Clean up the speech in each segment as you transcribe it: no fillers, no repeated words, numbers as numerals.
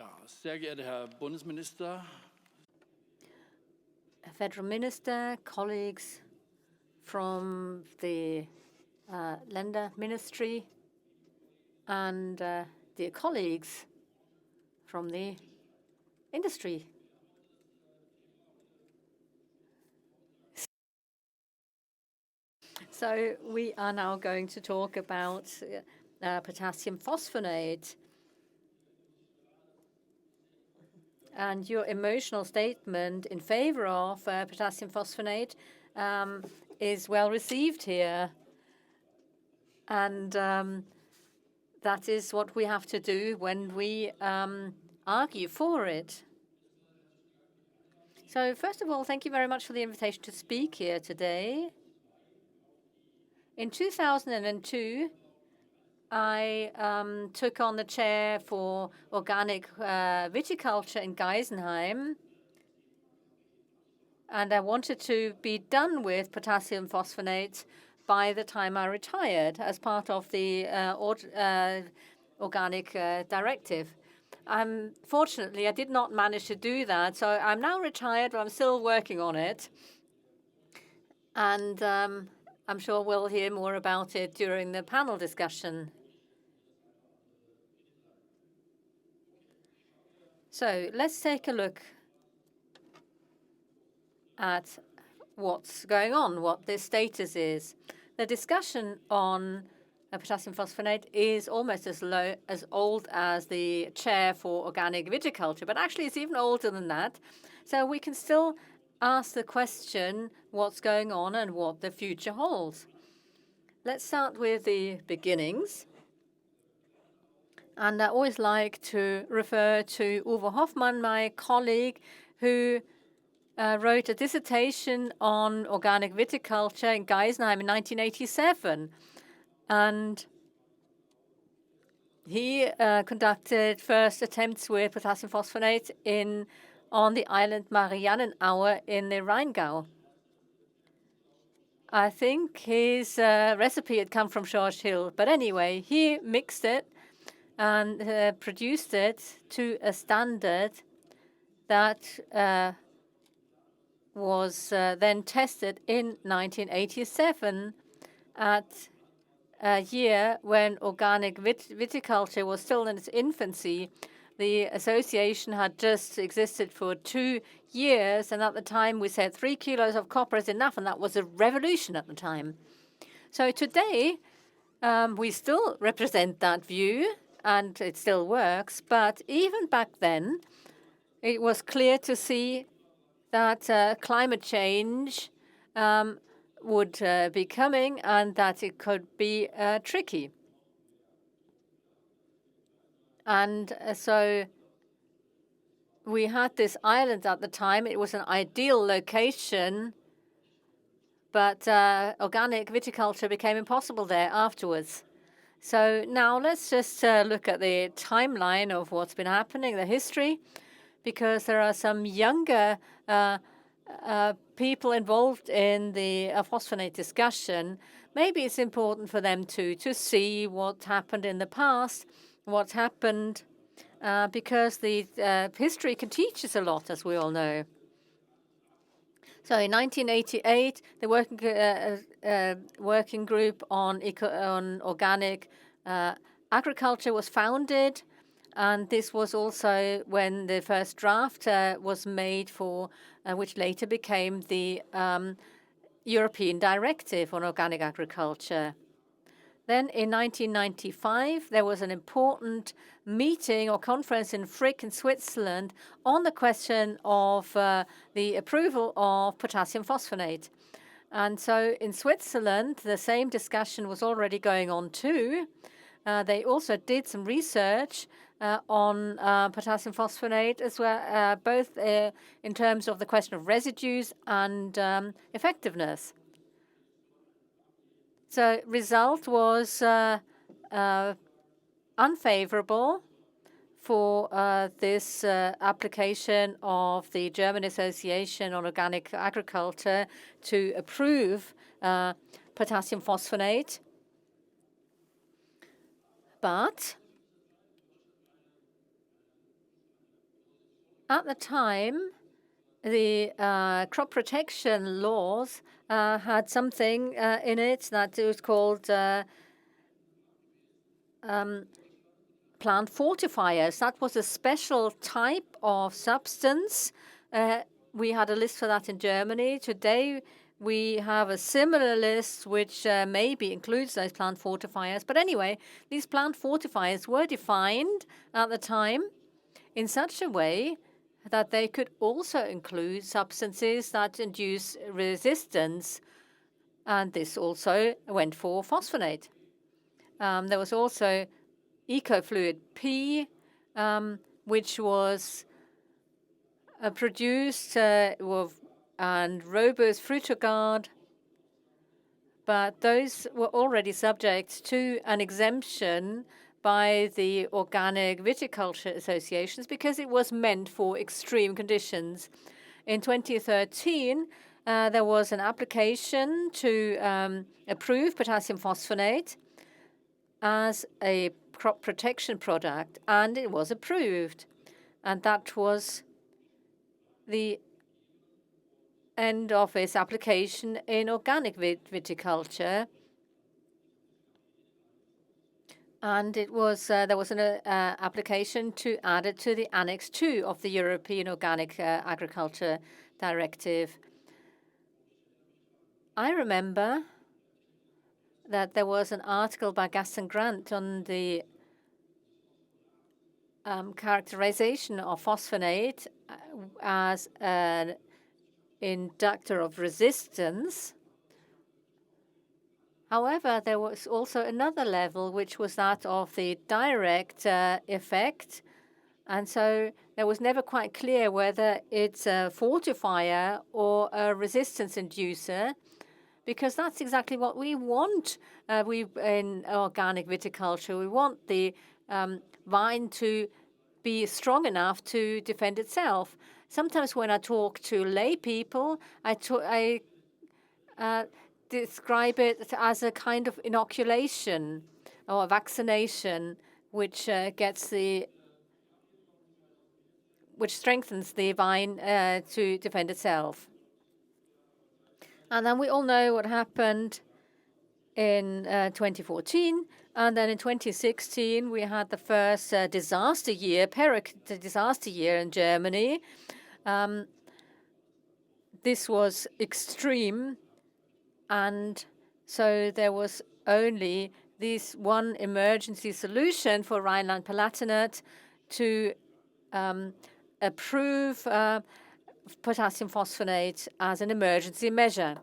Ja, sehr geehrter Herr Bundesminister. Federal Minister, colleagues from the Länder Ministry, and dear colleagues from the industry. So we are now going to talk about potassium phosphonate. And your emotional statement in favor of potassium phosphonate is well received here. And that is what we have to do when we argue for it. So first of all, thank you very much for the invitation to speak here today. In 2002, I took on the chair for organic viticulture in Geisenheim, and I wanted to be done with potassium phosphonate by the time I retired as part of the organic directive. Fortunately, I did not manage to do that, so I'm now retired, but I'm still working on it. And I'm sure we'll hear more about it during the panel discussion. So let's take a look at what's going on, what the status is. The discussion on potassium phosphonate is almost as old as the chair for organic viticulture, but actually it's even older than that. So we can still ask the question, what's going on and what the future holds. Let's start with the beginnings. And I always like to refer to Uwe Hoffmann, my colleague, who wrote a dissertation on organic viticulture in Geisenheim in 1987. And he conducted first attempts with potassium phosphonate on the island Marianenauer in the Rheingau. I think his recipe had come from George Hill. But anyway, he mixed it and produced it to a standard that was then tested in 1987 at a year when organic viticulture was still in its infancy. The association had just existed for 2 years, and at the time we said 3 kilos of copper is enough, and that was a revolution at the time. So today we still represent that view, and it still works, but even back then it was clear to see that climate change would be coming and that it could be tricky. And so we had this island at the time. It was an ideal location, but organic viticulture became impossible there afterwards. So now let's just look at the timeline of what's been happening, the history, because there are some younger people involved in the phosphonate discussion. Maybe it's important for them to see what happened in the past, what's happened, because the history can teach us a lot, as we all know. So in 1988, the working group on organic agriculture was founded, and this was also when the first draft was made for which later became the European Directive on Organic Agriculture. Then in 1995, there was an important meeting or conference in Frick in Switzerland on the question of the approval of potassium phosphonate. And so in Switzerland, the same discussion was already going on too. They also did some research on potassium phosphonate as well, both in terms of the question of residues and effectiveness. So result was unfavorable for this application of the German Association on Organic Agriculture to approve potassium phosphonate. But At the time, the crop protection laws had something in it that was called plant fortifiers. That was a special type of substance. We had a list for that in Germany. Today, we have a similar list which maybe includes those plant fortifiers. But anyway, these plant fortifiers were defined at the time in such a way that they could also include substances that induce resistance. And this also went for phosphonate. There was also ecofluid P, which was produced and robust Frutogard, but those were already subject to an exemption by the organic viticulture associations because it was meant for extreme conditions. In 2013, there was an application to approve potassium phosphonate as a crop protection product, and it was approved. And that was the end of its application in organic viticulture. And it was there was an application to add it to the Annex 2 of the European Organic Agriculture Directive. I remember that there was an article by Gaston Grant on the characterization of phosphonate as an inductor of resistance. However, there was also another level, which was that of the direct effect. And so it was never quite clear whether it's a fortifier or a resistance inducer, because that's exactly what we want. In organic viticulture, we want the vine to be strong enough to defend itself. Sometimes when I talk to lay people, I describe it as a kind of inoculation or vaccination, which strengthens the vine to defend itself. And then we all know what happened in 2014. And then in 2016, we had the first disaster year in Germany. This was extreme. And so there was only this one emergency solution for Rhineland-Palatinate to approve potassium phosphonate as an emergency measure.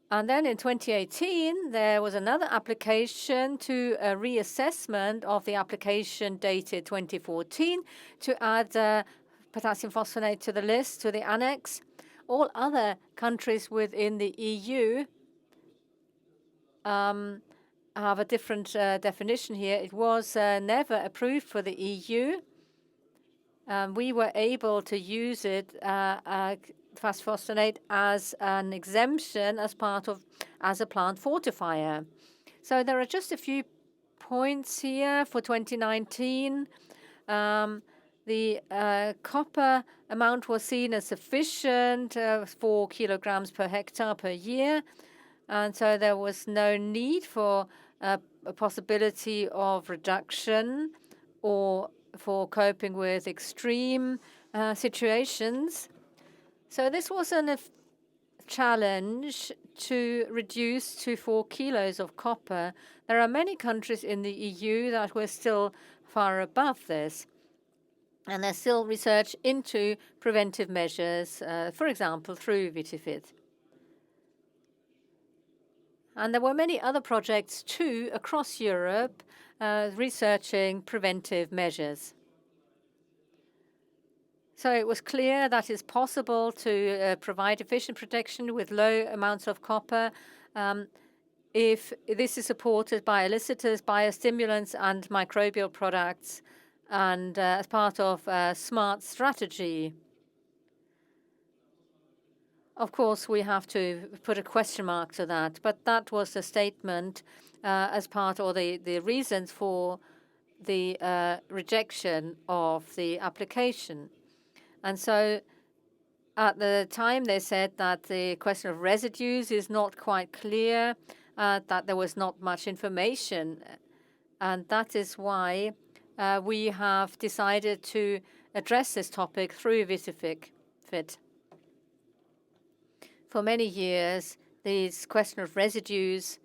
And then in 2018, there was another application to a reassessment of the application dated 2014 to add potassium phosphonate to the list, to the annex. All other countries within the EU have a different definition here. It was never approved for the EU. We were able to use it, phosphonate, as an exemption as a plant fortifier. So there are just a few points here for 2019. The copper amount was seen as sufficient, 4 kilograms per hectare per year. And so there was no need for a possibility of reduction or for coping with extreme situations. So this was a challenge to reduce to 4 kilos of copper. There are many countries in the EU that were still far above this. And there's still research into preventive measures, for example, through Vitifit. And there were many other projects, too, across Europe, researching preventive measures. So it was clear that it's possible to provide efficient protection with low amounts of copper if this is supported by elicitors, biostimulants, and microbial products, and as part of a smart strategy. Of course, we have to put a question mark to that, but that was the statement as part, or the reasons for the rejection of the application. And so at the time, they said that the question of residues is not quite clear, that there was not much information. And that is why we have decided to address this topic through VitiFit. For many years, this question of residues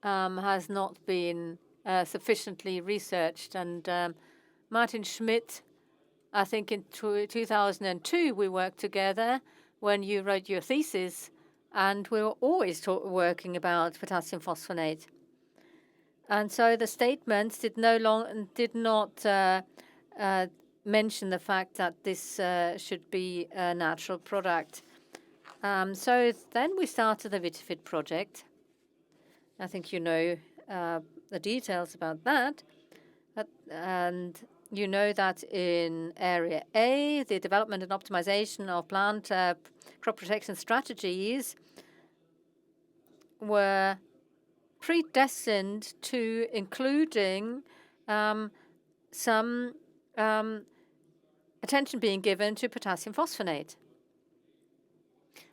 has not been sufficiently researched. And Martin Schmidt, I think in 2002, we worked together when you wrote your thesis, and we were always working about potassium phosphonate. And so the statements did not mention the fact that this should be a natural product. So then we started the VitiFit project. I think you know the details about that. And you know that in Area A, the development and optimization of plant crop protection strategies were predestined to including some attention being given to potassium phosphonate.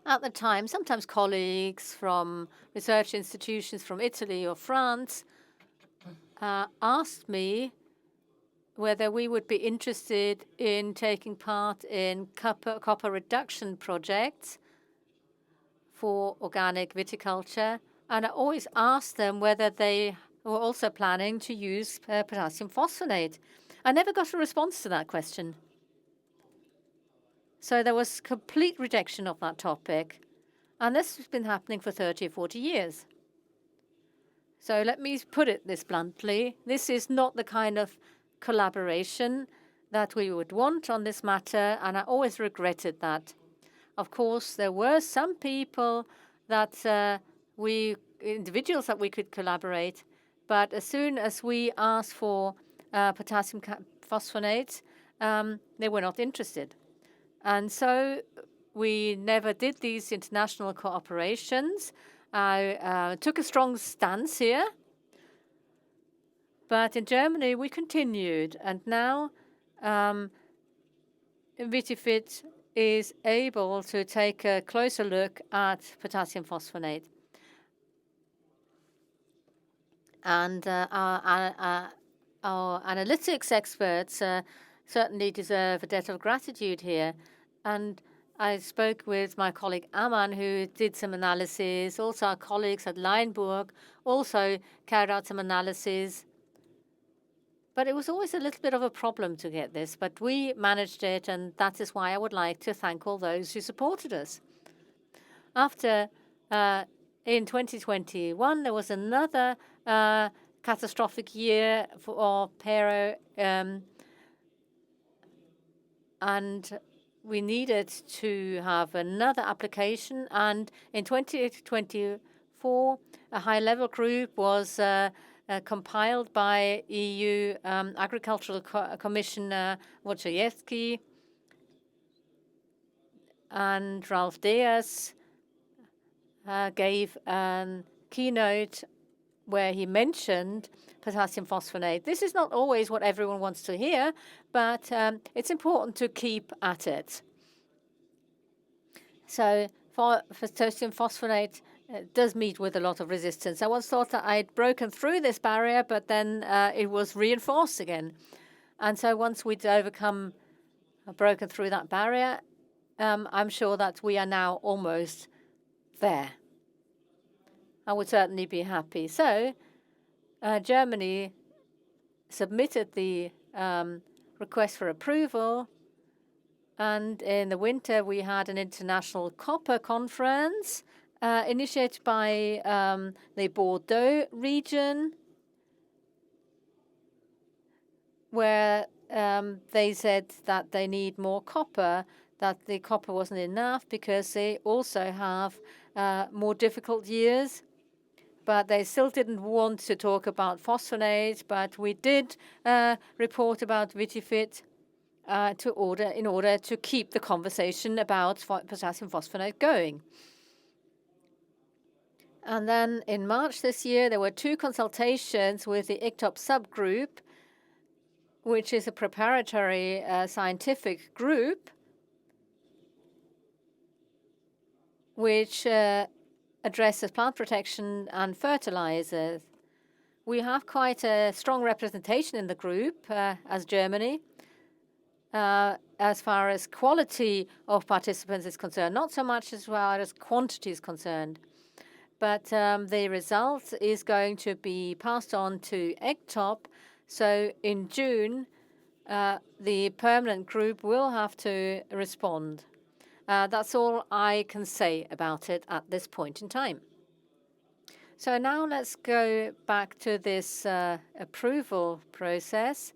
At the time, sometimes colleagues from research institutions from Italy or France asked me whether we would be interested in taking part in copper reduction projects for organic viticulture. And I always asked them whether they were also planning to use potassium phosphonate. I never got a response to that question. So there was complete rejection of that topic. And this has been happening for 30 or 40 years. So let me put it this bluntly. This is not the kind of collaboration that we would want on this matter, and I always regretted that. Of course, there were some people that individuals that we could collaborate, but as soon as we asked for potassium phosphonate, they were not interested. And so we never did these international cooperations. I took a strong stance here. But in Germany, we continued. And now VitiFit is able to take a closer look at potassium phosphonate. And our analytics experts certainly deserve a debt of gratitude here. And I spoke with my colleague Aman, who did some analysis. Also, our colleagues at Leinburg also carried out some analysis. But it was always a little bit of a problem to get this. But we managed it, and that is why I would like to thank all those who supported us. After, in 2021, there was another catastrophic year for Pero, and we needed to have another application. And in 2024, a high-level group was compiled by EU Agricultural Commissioner Wojciechowski and Ralph Diaz gave a keynote where he mentioned potassium phosphonate. This is not always what everyone wants to hear, but it's important to keep at it. So for potassium phosphonate does meet with a lot of resistance. I once thought that I'd broken through this barrier, but then it was reinforced again. And so once we'd broken through that barrier, I'm sure that we are now almost there. I would certainly be happy. So Germany submitted the request for approval. And in the winter, we had an international copper conference initiated by the Bordeaux region, where they said that they need more copper, that the copper wasn't enough because they also have more difficult years. But they still didn't want to talk about phosphonate, but we did report about VitiFit in order to keep the conversation about potassium phosphonate going. And then in March this year, there were 2 consultations with the ICTOP subgroup, which is a preparatory scientific group which addresses plant protection and fertilizers. We have quite a strong representation in the group as Germany as far as quality of participants is concerned, not so much as far as quantity is concerned. But the result is going to be passed on to EGTOP. So in June, the permanent group will have to respond. That's all I can say about it at this point in time. So now let's go back to this approval process.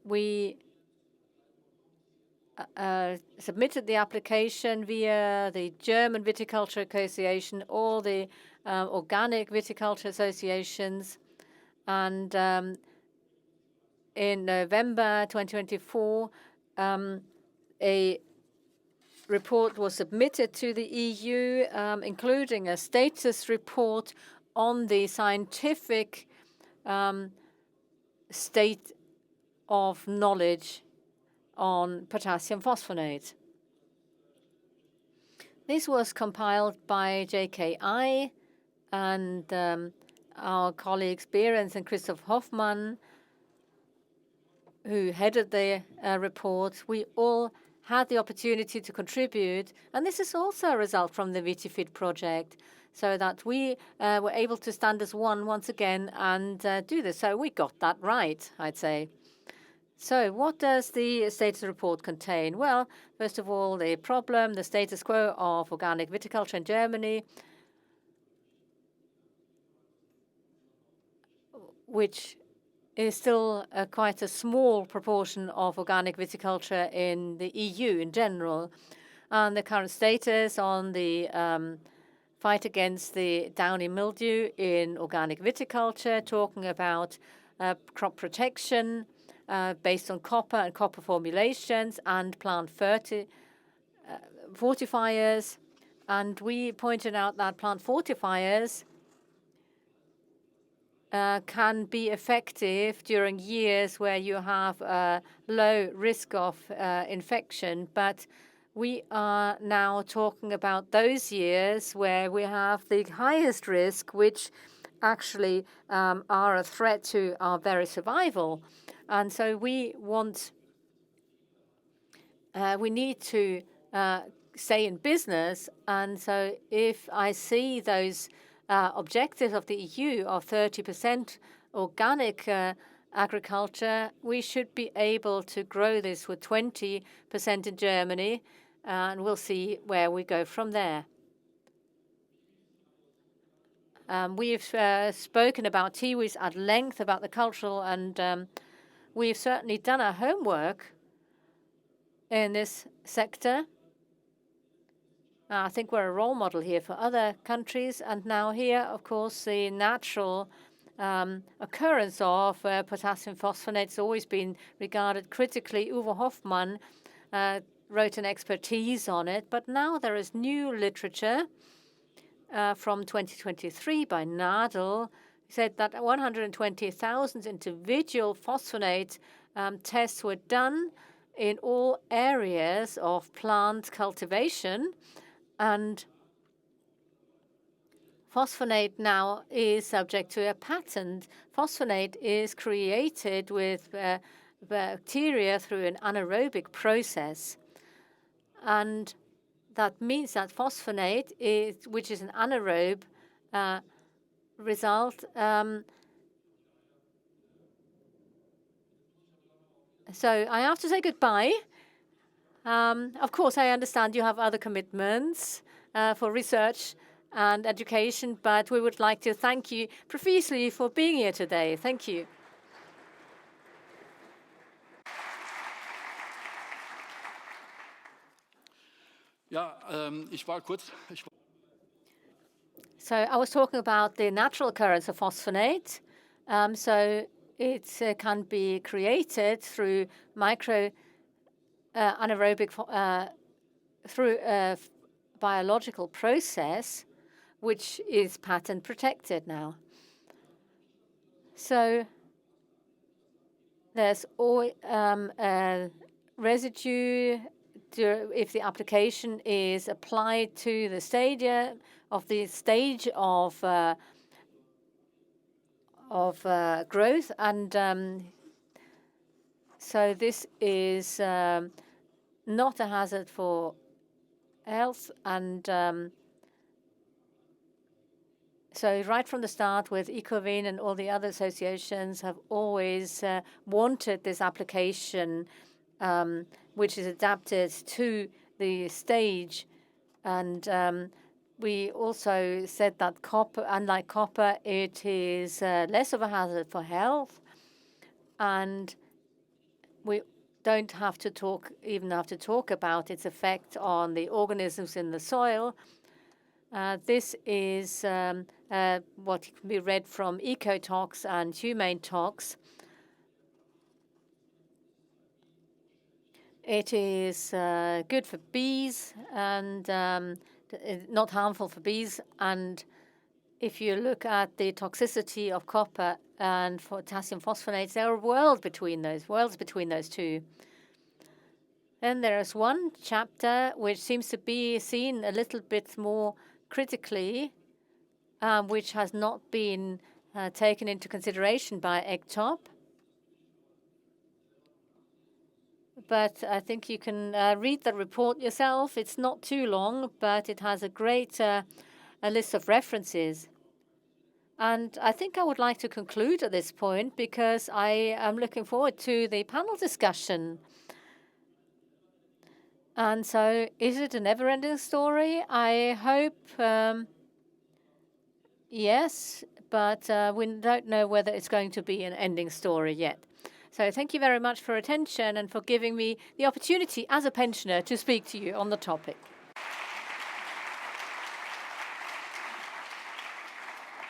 We submitted the application via the German Viticulture Association or the Organic Viticulture Associations. And in November 2024, a report was submitted to the EU, including a status report on the scientific state of knowledge on potassium phosphonate. This was compiled by JKI and our colleagues Behrens and Christoph Hoffmann, who headed the report. We all had the opportunity to contribute, and this is also a result from the VitiFit project, so that we were able to stand as one once again and do this. So we got that right, I'd say. So what does the status report contain? Well, first of all, the problem, the status quo of organic viticulture in Germany, which is still quite a small proportion of organic viticulture in the EU in general, and the current status on the fight against the downy mildew in organic viticulture, talking about crop protection, based on copper and copper formulations and plant fortifiers. And we pointed out that plant fortifiers can be effective during years where you have a low risk of infection. But we are now talking about those years where we have the highest risk, which actually are a threat to our very survival. And so we need to stay in business. And so if I see those objectives of the EU of 30% organic agriculture, we should be able to grow this with 20% in Germany, and we'll see where we go from there. We've spoken about TWIs at length, about the cultural, and we've certainly done our homework in this sector. I think we're a role model here for other countries. And now here, of course, the natural occurrence of potassium phosphonate has always been regarded critically. Uwe Hoffmann wrote an expertise on it. But now there is new literature from 2023 by Nadel. He said that 120,000 individual phosphonate tests were done in all areas of plant cultivation. And phosphonate now is subject to a patent. Phosphonate is created with bacteria through an anaerobic process. And that means that phosphonate, which is an anaerobe result. So I have to say goodbye. Of course, I understand you have other commitments for research and education, but we would like to thank you profusely for being here today. Thank you. So I was talking about the natural occurrence of phosphonate. So it can be created through anaerobic through a biological process, which is patent protected now. So there's always a residue if the application is applied to the stage of growth, and so this is not a hazard for health, and so right from the start with ECOVIN and all the other associations have always wanted this application which is adapted to the stage. And we also said that copper, unlike copper, it is less of a hazard for health, and we don't have to talk about its effect on the organisms in the soil. This is what can be read from ecotox and humane tox. It is good for bees and not harmful for bees. And if you look at the toxicity of copper and potassium phosphonates, there are worlds between those two. Then there is one chapter which seems to be seen a little bit more critically, which has not been taken into consideration by ECTOP. But I think you can read the report yourself. It's not too long, but it has a great a list of references. And I think I would like to conclude at this point because I am looking forward to the panel discussion. And so is it a never-ending story? I hope yes, but we don't know whether it's going to be an ending story yet. So thank you very much for attention and for giving me the opportunity as a pensioner to speak to you on the topic.